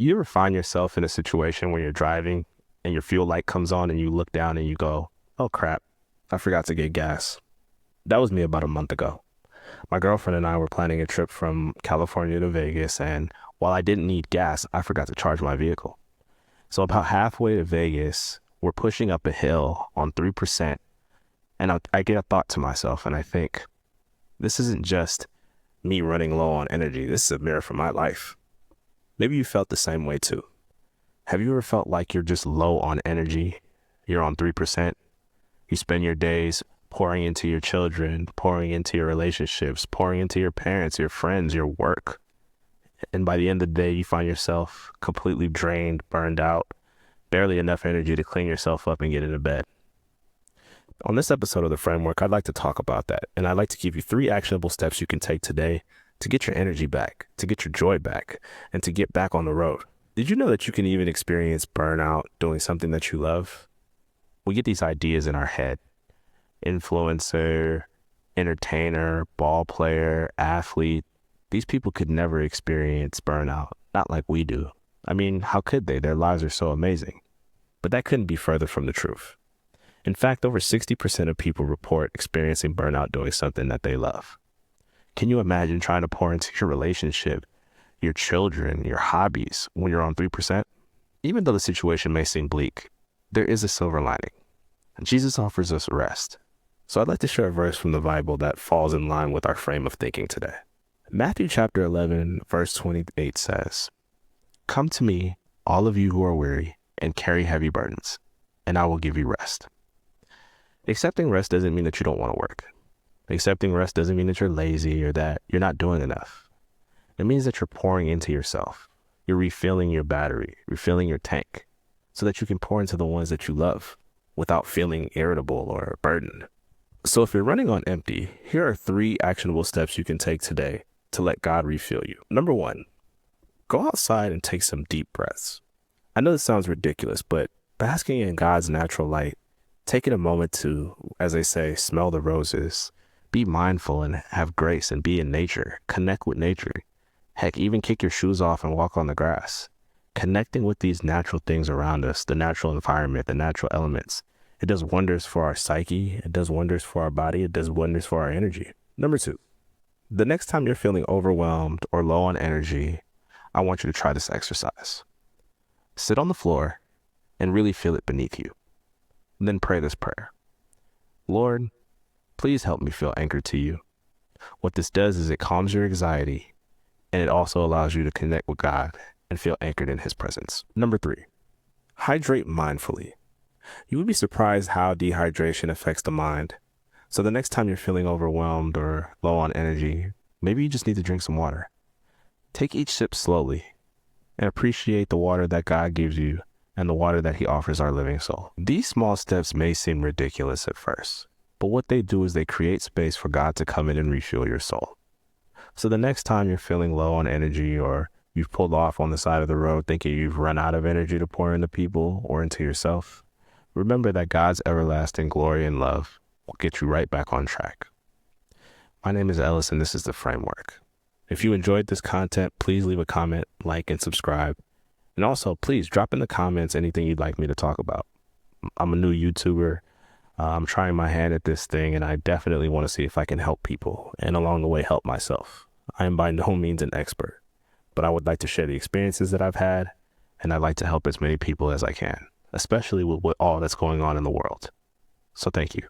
You ever find yourself in a situation where you're driving and your fuel light comes on and you look down and you go, oh crap, I forgot to get gas. That was me about a month ago. My girlfriend and I were planning a trip from California to Vegas, and while I didn't need gas, I forgot to charge my vehicle. So about halfway to Vegas, we're pushing up a hill on 3%, and I get a thought to myself, and I think, this isn't just me running low on energy. This is a mirror for my life. Maybe you felt the same way too. Have you ever felt like you're just low on energy? You're on 3%. You spend your days pouring into your children, pouring into your relationships, pouring into your parents, your friends, your work. And by the end of the day, you find yourself completely drained, burned out, barely enough energy to clean yourself up and get into bed. On this episode of The Framework, I'd like to talk about that. And I'd like to give you 3 actionable steps you can take today to get your energy back, to get your joy back, and to get back on the road. Did you know that you can even experience burnout doing something that you love? We get these ideas in our head. Influencer, entertainer, ball player, athlete. These people could never experience burnout, not like we do. I mean, how could they? Their lives are so amazing. But that couldn't be further from the truth. In fact, over 60% of people report experiencing burnout doing something that they love. Can you imagine trying to pour into your relationship, your children, your hobbies when you're on 3%? Even though the situation may seem bleak, there is a silver lining. Jesus offers us rest. So I'd like to share a verse from the Bible that falls in line with our frame of thinking today. Matthew chapter 11, verse 28 says, "Come to me, all of you who are weary and carry heavy burdens, and I will give you rest." Accepting rest doesn't mean that you don't want to work. Accepting rest doesn't mean that you're lazy or that you're not doing enough. It means that you're pouring into yourself. You're refilling your battery, refilling your tank, so that you can pour into the ones that you love without feeling irritable or burdened. So if you're running on empty, here are 3 actionable steps you can take today to let God refill you. Number 1, go outside and take some deep breaths. I know this sounds ridiculous, but basking in God's natural light, taking a moment to, as they say, smell the roses, be mindful and have grace and be in nature, connect with nature. Heck, even kick your shoes off and walk on the grass. Connecting with these natural things around us, the natural environment, the natural elements, it does wonders for our psyche. It does wonders for our body. It does wonders for our energy. Number 2, the next time you're feeling overwhelmed or low on energy, I want you to try this exercise. Sit on the floor and really feel it beneath you. Then pray this prayer. Lord, please help me feel anchored to you. What this does is it calms your anxiety, and it also allows you to connect with God and feel anchored in his presence. Number 3, hydrate mindfully. You would be surprised how dehydration affects the mind. So the next time you're feeling overwhelmed or low on energy, maybe you just need to drink some water. Take each sip slowly and appreciate the water that God gives you and the water that he offers our living soul. These small steps may seem ridiculous at first, but what they do is they create space for God to come in and refuel your soul. So the next time you're feeling low on energy or you've pulled off on the side of the road thinking you've run out of energy to pour into people or into yourself, remember that God's everlasting glory and love will get you right back on track. My name is Ellis, and this is The Framework. If you enjoyed this content, please leave a comment, like, and subscribe. And also, please drop in the comments anything you'd like me to talk about. I'm a new YouTuber. I'm trying my hand at this thing, and I definitely want to see if I can help people and along the way help myself. I am by no means an expert, but I would like to share the experiences that I've had, and I'd like to help as many people as I can, especially with all that's going on in the world. So thank you.